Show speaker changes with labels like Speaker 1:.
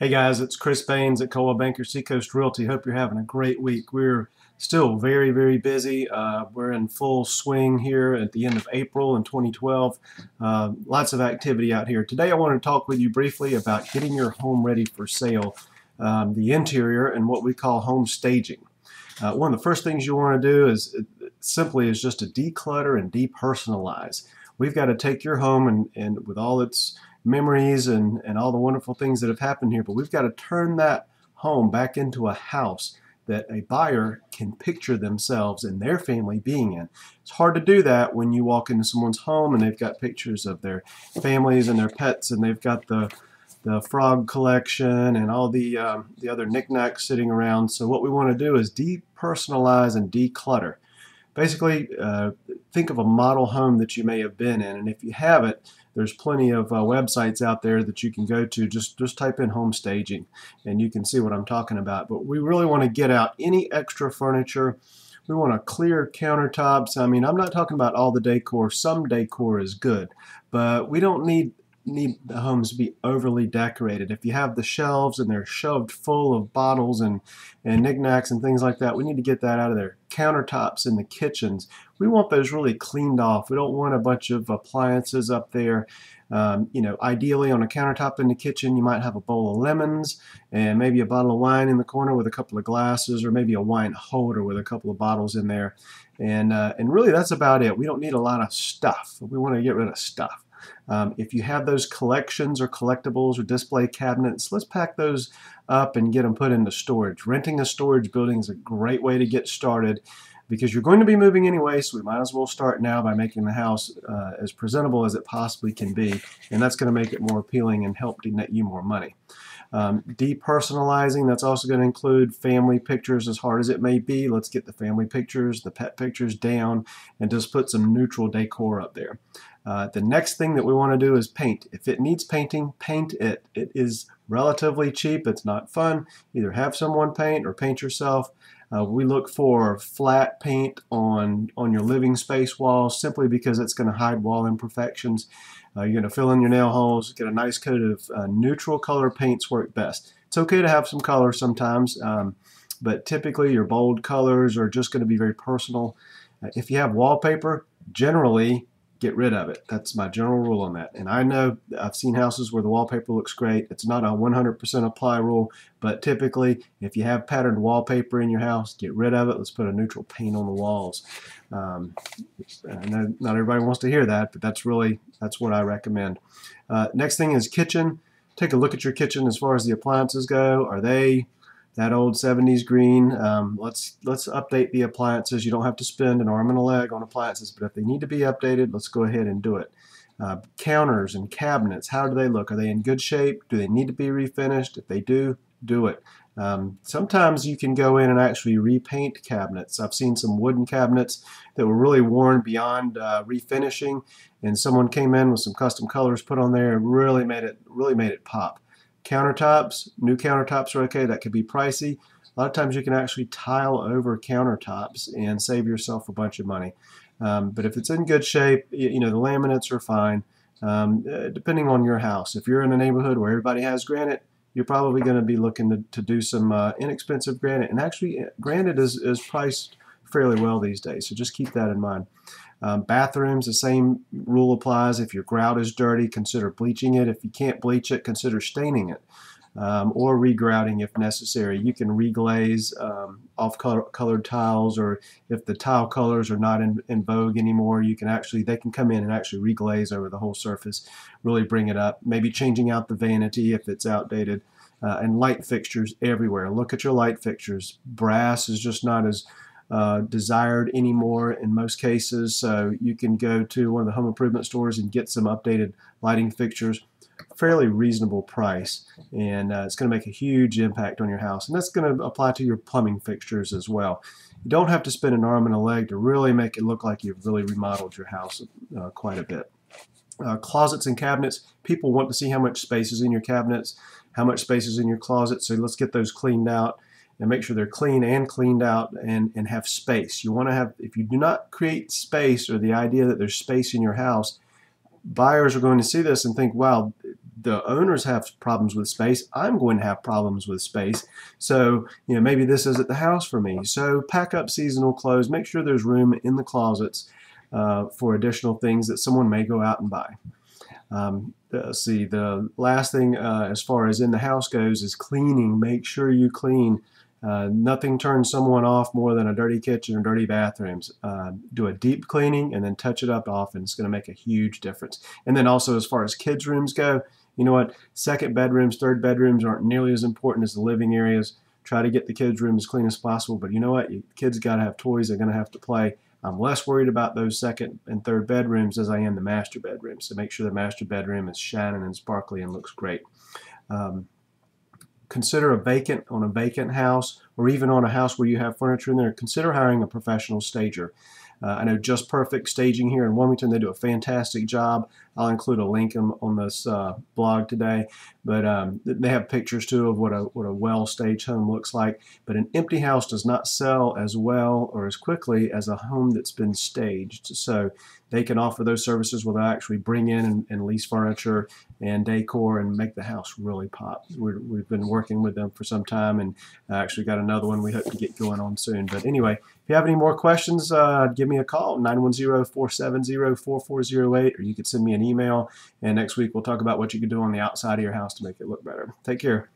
Speaker 1: Hey guys, it's Chris Baynes at Coldwell Seacoast Realty. Hope you're having a great week. We're still very, very busy. We're in full swing here at the end of April in 2012. Lots of activity out here. Today I want to talk with you briefly about getting your home ready for sale, the interior, and what we call home staging. One of the first things you want to do is simply just to declutter and depersonalize. We've got to take your home and with all its memories and all the wonderful things that have happened here, but we've got to turn that home back into a house that a buyer can picture themselves and their family being in. It's hard to do that when you walk into someone's home and they've got pictures of their families and their pets, and they've got the frog collection and all the other knickknacks sitting around. So what we want to do is depersonalize and declutter. Basically, think of a model home that you may have been in, and if you haven't, there's plenty of websites out there that you can go to. Just type in home staging and you can see what I'm talking about. But we really want to get out any extra furniture. We want to clear countertops. I mean, I'm not talking about all the decor. Some decor is good, but we don't need the homes to be overly decorated. If you have the shelves and they're shoved full of bottles and knickknacks and things like that, we need to get that out of there. Countertops in the kitchens, we want those really cleaned off. We don't want a bunch of appliances up there. Ideally on a countertop in the kitchen, you might have a bowl of lemons and maybe a bottle of wine in the corner with a couple of glasses, or maybe a wine holder with a couple of bottles in there. And really that's about it. We don't need a lot of stuff. We want to get rid of stuff. If you have those collections or collectibles or display cabinets, let's pack those up and get them put into storage. Renting a storage building is a great way to get started because you're going to be moving anyway, so we might as well start now by making the house as presentable as it possibly can be, and that's going to make it more appealing and help to net you more money. Depersonalizing, that's also going to include family pictures. As hard as it may be, let's get the family pictures, the pet pictures down, and just put some neutral decor up there. The next thing that we want to do is paint. If it needs painting, paint it. It is relatively cheap. It's not fun. Either have someone paint or paint yourself. We look for flat paint on your living space walls simply because it's going to hide wall imperfections. You're going to fill in your nail holes, get a nice coat of neutral color paints work best. It's okay to have some color sometimes, but typically your bold colors are just going to be very personal. If you have wallpaper, generally get rid of it. That's my general rule on that. And I know I've seen houses where the wallpaper looks great. It's not a 100% apply rule, but typically if you have patterned wallpaper in your house, get rid of it. Let's put a neutral paint on the walls. I know not everybody wants to hear that, but that's what I recommend. Next thing is kitchen. Take a look at your kitchen as far as the appliances go. Are they that old 70s green? Let's update the appliances. You don't have to spend an arm and a leg on appliances, but if they need to be updated, let's go ahead and do it. Counters and cabinets, how do they look? Are they in good shape? Do they need to be refinished? If they do, do it. Sometimes you can go in and actually repaint cabinets. I've seen some wooden cabinets that were really worn beyond refinishing, and someone came in with some custom colors put on there and really made it pop. Countertops, new countertops are okay. That could be pricey. A lot of times you can actually tile over countertops and save yourself a bunch of money. But if it's in good shape, the laminates are fine, depending on your house. If you're in a neighborhood where everybody has granite, you're probably going to be looking to do some inexpensive granite. And actually, granite is priced fairly well these days, so just keep that in mind. Bathrooms, the same rule applies. If your grout is dirty, consider bleaching it. If you can't bleach it, consider staining it or regrouting if necessary. You can reglaze off-colored tiles, or if the tile colors are not in vogue anymore, they can come in and actually reglaze over the whole surface, really bring it up. Maybe changing out the vanity if it's outdated, and light fixtures everywhere. Look at your light fixtures. Brass is just not as desired anymore in most cases, so you can go to one of the home improvement stores and get some updated lighting fixtures, fairly reasonable price, and it's going to make a huge impact on your house. And that's going to apply to your plumbing fixtures as well. You don't have to spend an arm and a leg to really make it look like you've really remodeled your house quite a bit. Closets and cabinets, people want to see how much space is in your cabinets, how much space is in your closet, so let's get those cleaned out and make sure they're clean and cleaned out and have space. You want to have, if you do not create space or the idea that there's space in your house, buyers are going to see this and think, wow, the owners have problems with space, I'm going to have problems with space. So, maybe this isn't the house for me. So pack up seasonal clothes. Make sure there's room in the closets for additional things that someone may go out and buy. Let's see, the last thing as far as in the house goes is cleaning. Make sure you clean. Nothing turns someone off more than a dirty kitchen or dirty bathrooms. Do a deep cleaning and then touch it up often. It's going to make a huge difference. And then also as far as kids' rooms go, you know what? Second bedrooms, third bedrooms aren't nearly as important as the living areas. Try to get the kids' room as clean as possible. But you know what? Kids got to have toys. They're going to have to play. I'm less worried about those second and third bedrooms as I am the master bedroom. So make sure the master bedroom is shining and sparkly and looks great. Consider on a vacant house, or even on a house where you have furniture in there, consider hiring a professional stager. I know Just Perfect Staging here in Wilmington, they do a fantastic job. I'll include a link on this blog today, but they have pictures too of what a well-staged home looks like. But an empty house does not sell as well or as quickly as a home that's been staged. So they can offer those services where they actually bring in and lease furniture and decor and make the house really pop. We've been working with them for some time, and I actually got another one we hope to get going on soon. But anyway, if you have any more questions, give me a call, 910-470-4408, or you could send me an email, and next week we'll talk about what you can do on the outside of your house to make it look better. Take care.